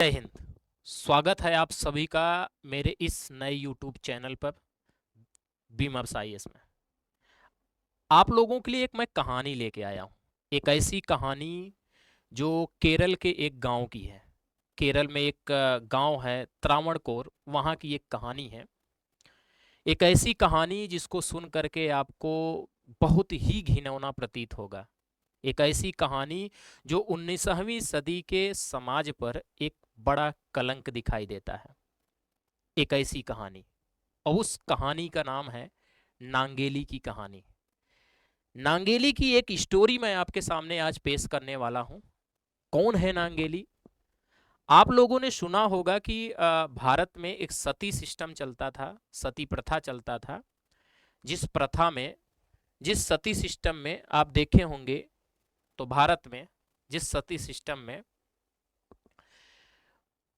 जय हिंद। स्वागत है आप सभी का मेरे इस नए YouTube चैनल पर बीमर्स आईएएस में। आप लोगों के लिए एक मैं कहानी लेके आया हूँ। एक ऐसी कहानी जो केरल के एक गांव की है। केरल में एक गांव है त्रावणकोर, वहाँ की एक कहानी है। एक ऐसी कहानी जिसको सुन करके आपको बहुत ही घिनौना प्रतीत होगा। एक ऐसी कहानी जो 19वीं सदी के समाज पर एक बड़ा कलंक दिखाई देता है। एक ऐसी कहानी, और उस कहानी का नाम है नांगेली की कहानी। नांगेली की एक स्टोरी मैं आपके सामने आज पेश करने वाला हूं। कौन है नांगेली? आप लोगों ने सुना होगा कि भारत में एक सती सिस्टम चलता था, सती प्रथा चलता था। जिस प्रथा में, जिस सती सिस्टम में आप देखे होंगे तो भारत में जिस सती सिस्टम में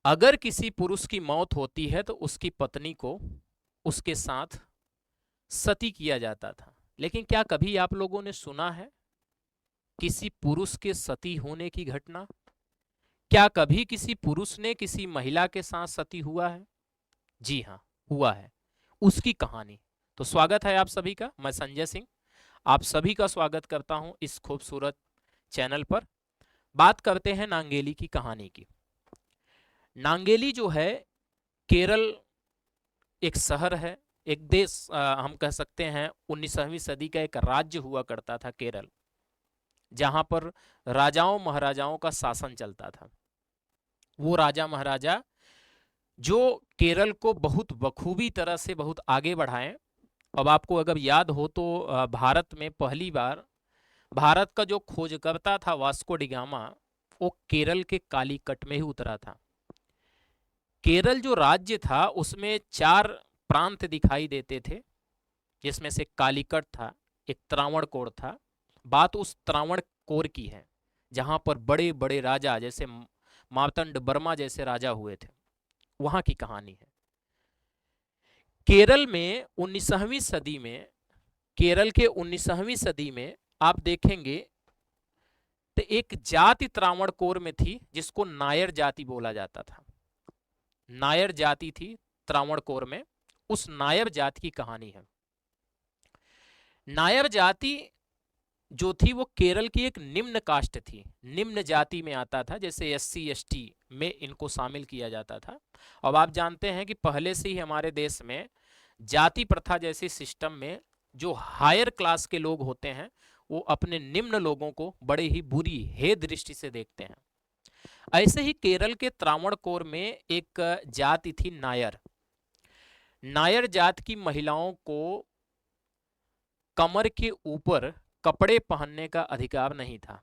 अगर किसी पुरुष की मौत होती है तो उसकी पत्नी को उसके साथ सती किया जाता था। लेकिन क्या कभी आप लोगों ने सुना है किसी पुरुष के सती होने की घटना? क्या कभी किसी पुरुष ने किसी महिला के साथ सती हुआ है? जी हाँ, हुआ है। उसकी कहानी। तो स्वागत है आप सभी का। मैं संजय सिंह आप सभी का स्वागत करता हूं इस खूबसूरत चैनल पर। बात करते हैं नांगेली की कहानी की। नांगेली जो है, केरल एक शहर है, एक देश, हम कह सकते हैं 19वीं सदी का एक राज्य हुआ करता था केरल, जहां पर राजाओं महाराजाओं का शासन चलता था। वो राजा महाराजा जो केरल को बहुत बखूबी तरह से बहुत आगे बढ़ाए। अब आपको अगर याद हो तो भारत में पहली बार भारत का जो खोजकर्ता था वास्को डिगामा, वो केरल के कालीकट में ही उतरा था। केरल जो राज्य था उसमें 4 प्रांत दिखाई देते थे, जिसमें से कालीकट था, एक त्रावणकोर था। बात उस त्रावणकोर की है जहां पर बड़े बड़े राजा जैसे मार्तंड वर्मा जैसे राजा हुए थे। वहां की कहानी है। केरल में 19वीं सदी में, केरल के 19वीं सदी में आप देखेंगे तो एक जाति त्रावणकोर में थी जिसको नायर जाति बोला जाता था। नायर जाति थी त्रावणकोर में। उस नायर जाति की कहानी है। नायर जाति जो थी वो केरल की एक निम्न कास्ट थी, निम्न जाति में आता था। जैसे SC ST में इनको शामिल किया जाता था। अब आप जानते हैं कि पहले से ही हमारे देश में जाति प्रथा जैसे सिस्टम में जो हायर क्लास के लोग होते हैं वो अपने निम्न लोगों को बड़े ही बुरी हे दृष्टि से देखते हैं। ऐसे ही केरल के त्रावणकोर में एक जाति थी नायर। नायर जात की महिलाओं को कमर के ऊपर कपड़े पहनने का अधिकार नहीं था।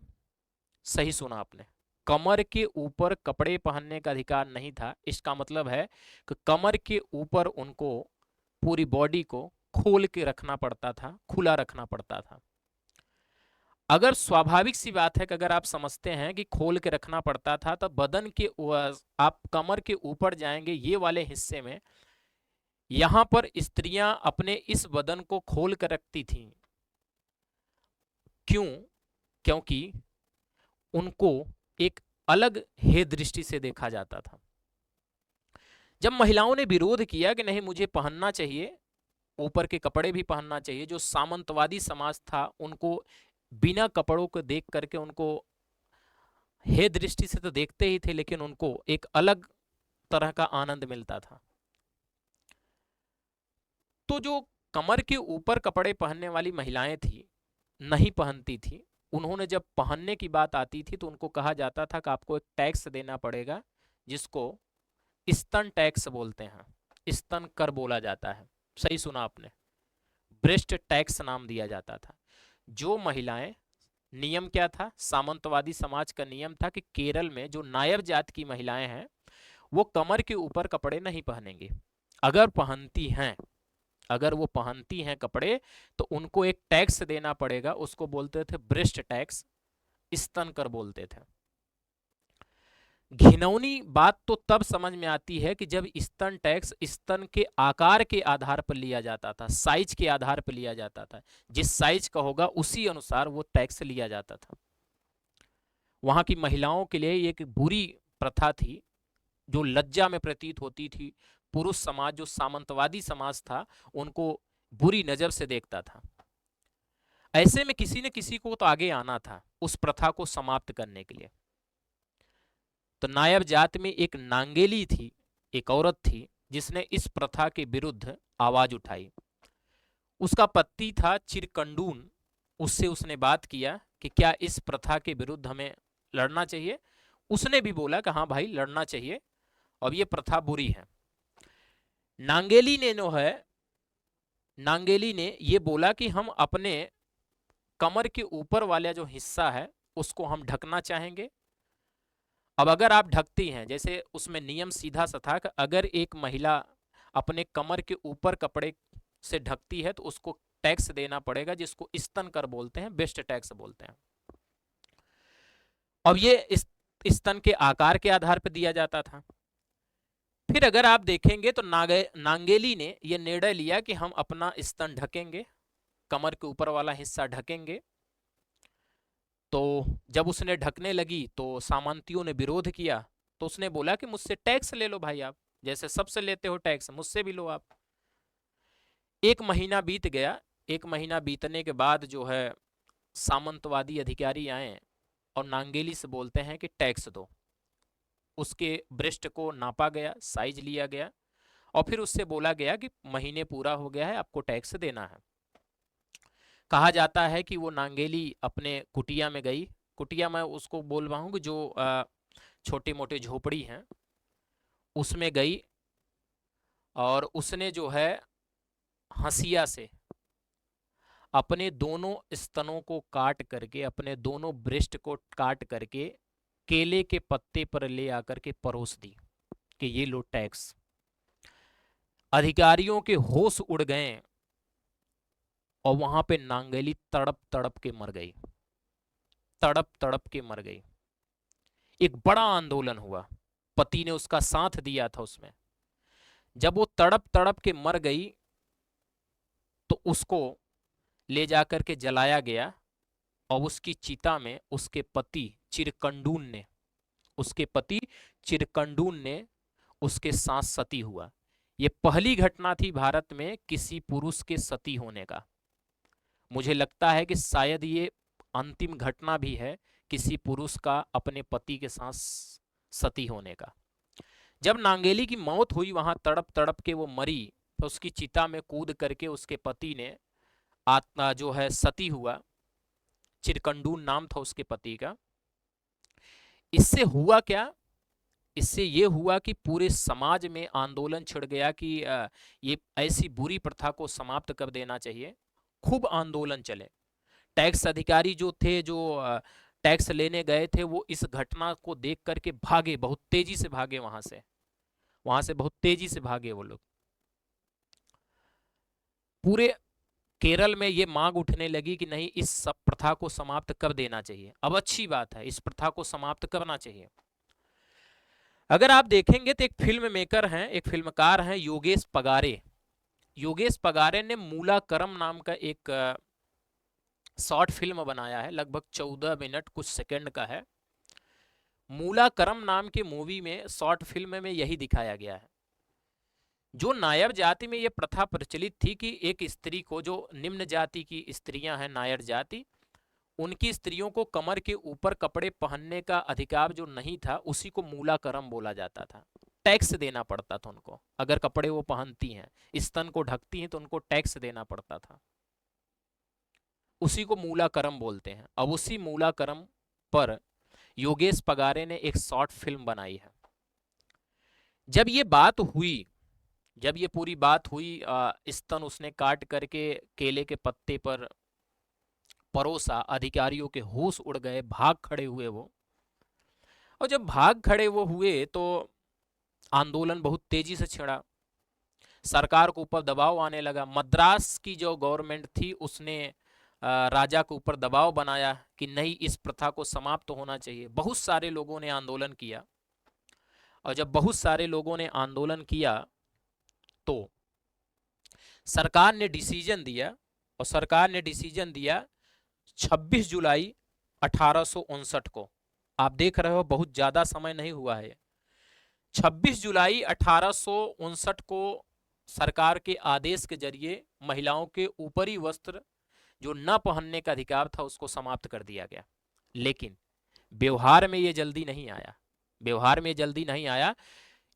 सही सुना आपने, कमर के ऊपर कपड़े पहनने का अधिकार नहीं था। इसका मतलब है कि कमर के ऊपर उनको पूरी बॉडी को खोल के रखना पड़ता था, खुला रखना पड़ता था। अगर स्वाभाविक सी बात है कि अगर आप समझते हैं कि खोल के रखना पड़ता था तो बदन के आप कमर के ऊपर जाएंगे ये वाले हिस्से में, यहां पर स्त्रियां अपने इस बदन को खोल कर रखती थीं। क्यों? क्योंकि उनको एक अलग हे दृष्टि से देखा जाता था। जब महिलाओं ने विरोध किया कि नहीं, मुझे पहनना चाहिए, ऊपर के कपड़े भी पहनना चाहिए, जो सामंतवादी समाज था उनको बिना कपड़ों को देख करके उनको हे दृष्टि से तो देखते ही थे, लेकिन उनको एक अलग तरह का आनंद मिलता था। तो जो कमर के ऊपर कपड़े पहनने वाली महिलाएं थी, नहीं पहनती थी, उन्होंने जब पहनने की बात आती थी तो उनको कहा जाता था कि आपको एक टैक्स देना पड़ेगा, जिसको स्तन टैक्स बोलते हैं, स्तन कर बोला जाता है। सही सुना आपने, ब्रेस्ट टैक्स नाम दिया जाता था। जो महिलाएं, नियम क्या था, सामंतवादी समाज का नियम था कि केरल में जो नायर जात की महिलाएं हैं वो कमर के ऊपर कपड़े नहीं पहनेंगे। अगर पहनती हैं, अगर वो पहनती हैं कपड़े तो उनको एक टैक्स देना पड़ेगा, उसको बोलते थे ब्रेस्ट टैक्स, स्तन कर बोलते थे। घिनौनी बात तो तब समझ में आती है कि जब स्तन टैक्स स्तन के आकार के आधार पर लिया जाता था, साइज के आधार पर लिया जाता था। जिस साइज का होगा उसी अनुसार वो टैक्स लिया जाता था। वहां की महिलाओं के लिए एक बुरी प्रथा थी जो लज्जा में प्रतीत होती थी। पुरुष समाज, जो सामंतवादी समाज था, उनको बुरी नजर से देखता था। ऐसे में किसी न किसी को तो आगे आना था उस प्रथा को समाप्त करने के लिए। तो नायब जात में एक नांगेली थी, एक औरत थी, जिसने इस प्रथा के विरुद्ध आवाज उठाई। उसका पति था चिरकंडून। उससे उसने बात किया कि क्या इस प्रथा के विरुद्ध हमें लड़ना चाहिए। उसने भी बोला कि हाँ भाई, लड़ना चाहिए, अब ये प्रथा बुरी है। नांगेली ने जो है, नांगेली ने ये बोला कि हम अपने कमर के ऊपर वाला जो हिस्सा है उसको हम ढकना चाहेंगे। अब अगर आप ढकती हैं, जैसे उसमें नियम सीधा सा था कि अगर एक महिला अपने कमर के ऊपर कपड़े से ढकती है तो उसको टैक्स देना पड़ेगा, जिसको स्तन कर बोलते हैं, बेस्ट टैक्स बोलते हैं। अब ये स्तन के आकार के आधार पर दिया जाता था। फिर अगर आप देखेंगे तो नांगेली ने यह निर्णय लिया कि हम अपना स्तन ढकेंगे, कमर के ऊपर वाला हिस्सा ढकेंगे। तो जब उसने ढकने लगी तो सामंतियों ने विरोध किया। तो उसने बोला कि मुझसे टैक्स ले लो भाई, आप जैसे सबसे लेते हो टैक्स, मुझसे भी लो आप। 1 महीना बीत गया। 1 महीना बीतने के बाद जो है सामंतवादी अधिकारी आए और नांगेली से बोलते हैं कि टैक्स दो। उसके ब्रेस्ट को नापा गया, साइज लिया गया और फिर उससे बोला गया कि महीने पूरा हो गया है, आपको टैक्स देना है। कहा जाता है कि वो नांगेली अपने कुटिया में गई। कुटिया मैं उसको बोल रहा हूँ कि जो छोटे मोटे झोपड़ी हैं उसमें गई और उसने जो है हंसिया से अपने दोनों स्तनों को काट करके, अपने दोनों ब्रेस्ट को काट करके केले के पत्ते पर ले आकर के परोस दी कि ये लो टैक्स। अधिकारियों के होश उड़ गए और वहां पे नांगेली तड़प तड़प के मर गई, तड़प तड़प के मर गई। एक बड़ा आंदोलन हुआ, पति ने उसका साथ दिया था उसमें। जब वो तड़प तड़प के मर गई तो उसको ले जाकर के जलाया गया और उसकी चिता में उसके पति चिरकंडून ने, उसके पति चिरकंडून ने उसके साथ सती हुआ। ये पहली घटना थी भारत में किसी पुरुष के सती होने का। मुझे लगता है कि शायद ये अंतिम घटना भी है किसी पुरुष का अपने पति के साथ सती होने का। जब नांगेली की मौत हुई, वहां तड़प तड़प के वो मरी, तो उसकी चिता में कूद करके उसके पति ने आत्मा जो है सती हुआ। चिरकंडून नाम था उसके पति का। इससे हुआ क्या? इससे ये हुआ कि पूरे समाज में आंदोलन छिड़ गया कि ये ऐसी बुरी प्रथा को समाप्त कर देना चाहिए। खूब आंदोलन चले। टैक्स अधिकारी जो थे, जो टैक्स लेने गए थे, वो इस घटना को देख करके भागे, बहुत तेजी से भागे वहां से बहुत तेजी से भागे वो लोग। पूरे केरल में ये मांग उठने लगी कि नहीं, इस सब प्रथा को समाप्त कर देना चाहिए। अब अच्छी बात है, इस प्रथा को समाप्त करना चाहिए। अगर आप देखेंगे तो एक फिल्म मेकर हैं, एक फिल्मकार हैं, योगेश पगारे। योगेश पगारे ने मूलाकरम नाम का एक शॉर्ट फिल्म बनाया है, लगभग 14 मिनट कुछ सेकंड का है। मूलाकरम नाम की मूवी में, शॉर्ट फिल्म में यही दिखाया गया है। जो नायर जाति में यह प्रथा प्रचलित थी कि एक स्त्री को, जो निम्न जाति की स्त्रियां हैं नायर जाति, उनकी स्त्रियों को कमर के ऊपर कपड़े पहनने का अधिकार जो नहीं था, उसी को मूलाकरम बोला जाता था। टैक्स देना पड़ता था उनको, अगर कपड़े वो पहनती हैं, स्तन को ढकती हैं, तो उनको टैक्स देना पड़ता था। उसी को मूलाकरम बोलते हैं। अब उसी मूलाकरम पर योगेश पगारे ने एक शॉर्ट फिल्म बनाई है। जब ये बात हुई, जब ये पूरी बात हुई, स्तन उसने काट करके केले के पत्ते पर परोसा, अधिकारियों के होश उड़ गए, भाग खड़े हुए वो। और जब भाग खड़े वो हुए तो आंदोलन बहुत तेजी से छिड़ा, सरकार के ऊपर दबाव आने लगा। मद्रास की जो गवर्नमेंट थी उसने राजा के ऊपर दबाव बनाया कि नहीं, इस प्रथा को समाप्त होना चाहिए। बहुत सारे लोगों ने आंदोलन किया और जब बहुत सारे लोगों ने आंदोलन किया तो सरकार ने डिसीजन दिया, और सरकार ने डिसीजन दिया 26 जुलाई 1859 को। आप देख रहे हो बहुत ज्यादा समय नहीं हुआ है। 26 जुलाई 1859 को सरकार के आदेश के जरिए महिलाओं के ऊपरी वस्त्र जो न पहनने का अधिकार था उसको समाप्त कर दिया गया। लेकिन व्यवहार में ये जल्दी नहीं आया, व्यवहार में जल्दी नहीं आया।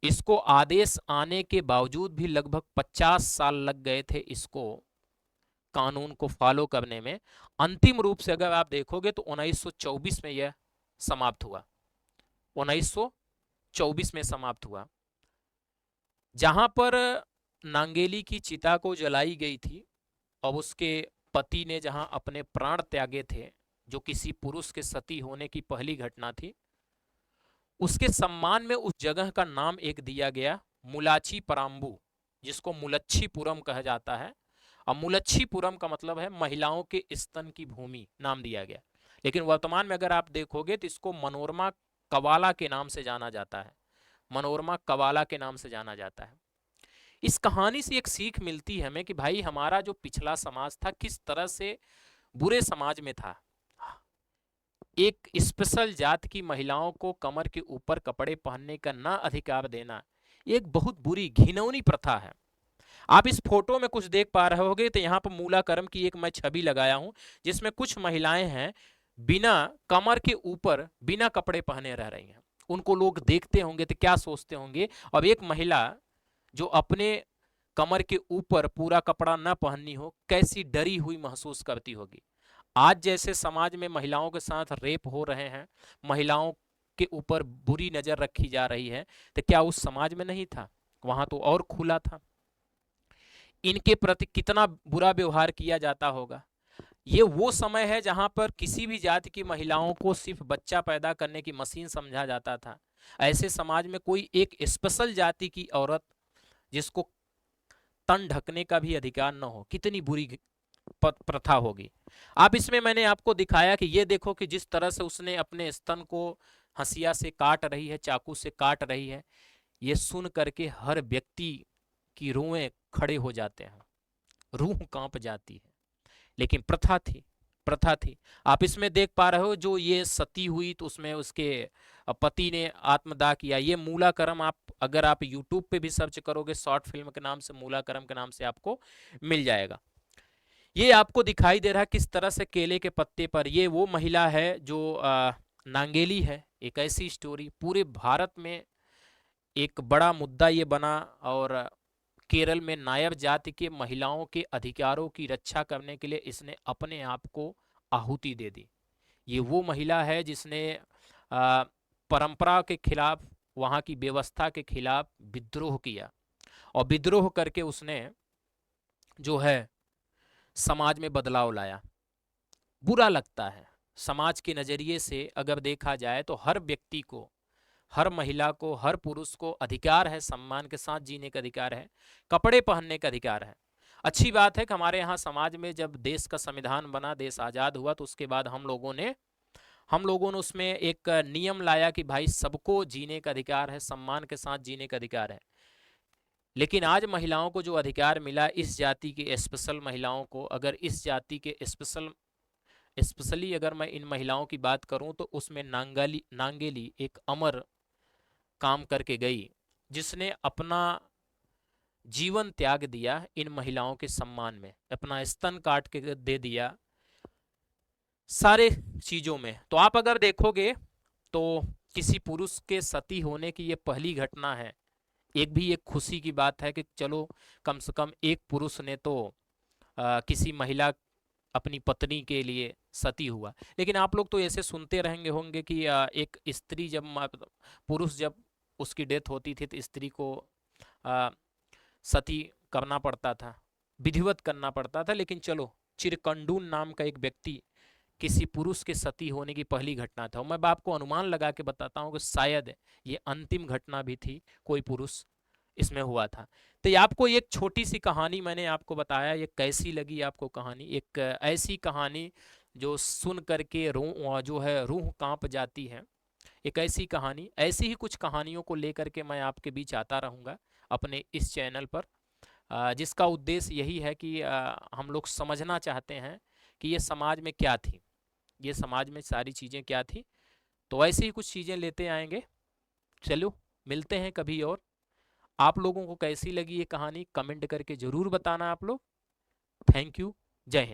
इसको आदेश आने के बावजूद भी लगभग 50 साल लग गए थे इसको कानून को फॉलो करने में। अंतिम रूप से अगर आप देखोगे तो 1924 में यह समाप्त हुआ, 1924 में समाप्त हुआ। जहां पर नांगेली की चिता को जलाई गई थी और उसके पति ने जहां अपने प्राण त्यागे थे, जो किसी पुरुष के सती होने की पहली घटना थी, उसके सम्मान में उस जगह का नाम एक दिया गया मुलाची पराम्बू, जिसको मुलच्छीपुरम कहा जाता है। और मुलच्छीपुरम का मतलब है महिलाओं के स्तन की भूमि, नाम दिया गया। लेकिन वर्तमान में अगर आप देखोगे तो इसको मनोरमा कवाला के नाम से जाना जाता है, मनोरमा कवाला के नाम से जाना जाता है। इस कहानी से एक सीख मिलती है हमें कि भाई हमारा जो पिछला समाज था किस तरह से बुरे समाज में था। एक स्पेशल जात की महिलाओं को कमर के ऊपर कपड़े पहनने का ना अधिकार देना एक बहुत बुरी घिनौनी प्रथा है। आप इस फोटो में कुछ देख पा रहे होगे तो यहाँ पर मूलाकरम की एक मैं छवि लगाया हूं, जिसमें कुछ महिलाएं हैं बिना कमर के ऊपर बिना कपड़े पहने रह रही हैं। उनको लोग देखते होंगे तो क्या सोचते होंगे। अब एक महिला जो अपने कमर के ऊपर पूरा कपड़ा न पहननी हो कैसी डरी हुई महसूस करती होगी। आज जैसे समाज में महिलाओं के साथ रेप हो रहे हैं, महिलाओं के ऊपर बुरी नजर रखी जा रही है, तो क्या उस समाज में नहीं था? वहां तो और खुला था। इनके प्रति कितना बुरा व्यवहार किया जाता होगा। ये वो समय है जहां पर किसी भी जाति की महिलाओं को सिर्फ बच्चा पैदा करने की मशीन समझा जाता था। ऐसे समाज में कोई एक स्पेशल जाति की औरत जिसको तन ढकने का भी अधिकार न हो, कितनी बुरी प्रथा होगी। आप इसमें मैंने आपको दिखाया कि ये देखो कि जिस तरह से उसने अपने स्तन को हंसिया से काट रही है, चाकू से काट रही है, ये सुन करके हर व्यक्ति की रूहें खड़े हो जाते हैं, रूह कांप जाती है। लेकिन प्रथा थी, प्रथा थी। आप इसमें देख पा रहे हो जो ये सती हुई तो उसमें उसके पति ने आत्मदाह किया। ये मूलाकरम आप अगर आप यूट्यूब पे भी सर्च करोगे शॉर्ट फिल्म के नाम से, मूलाकरम के नाम से आपको मिल जाएगा। ये आपको दिखाई दे रहा है किस तरह से केले के पत्ते पर ये वो महिला है जो नांगेली है। एक ऐसी स्टोरी पूरे भारत में एक बड़ा मुद्दा ये बना और केरल में नायब जाति के महिलाओं के अधिकारों की रक्षा करने के लिए इसने अपने आप को आहुति दे दी। ये वो महिला है जिसने परंपरा के खिलाफ, वहाँ की व्यवस्था के खिलाफ विद्रोह किया और विद्रोह करके उसने जो है समाज में बदलाव लाया। बुरा लगता है समाज के नज़रिए से अगर देखा जाए तो हर व्यक्ति को, हर महिला को, हर पुरुष को अधिकार है, सम्मान के साथ जीने का अधिकार है, कपड़े पहनने का अधिकार है। अच्छी बात है कि हमारे यहाँ समाज में जब देश का संविधान बना, देश आज़ाद हुआ, तो उसके बाद हम लोगों ने उसमें एक नियम लाया कि भाई सबको जीने का अधिकार है, सम्मान के साथ जीने का अधिकार है। लेकिन आज महिलाओं को जो अधिकार मिला, इस जाति के स्पेशल महिलाओं को, अगर इस जाति के स्पेशली अगर मैं इन महिलाओं की बात करूं तो उसमें नांगेली एक अमर काम करके गई, जिसने अपना जीवन त्याग दिया इन महिलाओं के सम्मान में, अपना स्तन काट के दे दिया सारे चीजों में। तो आप अगर देखोगे तो किसी पुरुष के सती होने की ये पहली घटना है। एक खुशी की बात है कि चलो कम से कम एक पुरुष ने तो किसी महिला अपनी पत्नी के लिए सती हुआ। लेकिन आप लोग तो ऐसे सुनते रहेंगे होंगे कि एक स्त्री पुरुष जब उसकी डेथ होती थी तो स्त्री को सती करना पड़ता था, विधिवत करना पड़ता था। लेकिन चलो चिरकंडून नाम का एक व्यक्ति किसी पुरुष के सती होने की पहली घटना था। मैं आपको अनुमान लगा के बताता हूँ कि शायद ये अंतिम घटना भी थी, कोई पुरुष इसमें हुआ था। तो ये आपको एक छोटी सी कहानी मैंने आपको बताया, ये कैसी लगी आपको कहानी? एक ऐसी कहानी जो सुन करके जो है रूह कांप जाती है। एक ऐसी कहानी, ऐसी ही कुछ कहानियों को लेकर के मैं आपके बीच आता रहूँगा अपने इस चैनल पर, जिसका उद्देश्य यही है कि हम लोग समझना चाहते हैं कि ये समाज में क्या थी, ये समाज में सारी चीज़ें क्या थी। तो ऐसे ही कुछ चीज़ें लेते आएंगे। चलो मिलते हैं कभी और। आप लोगों को कैसी लगी ये कहानी कमेंट करके जरूर बताना आप लोग। Thank you. जय हिंद।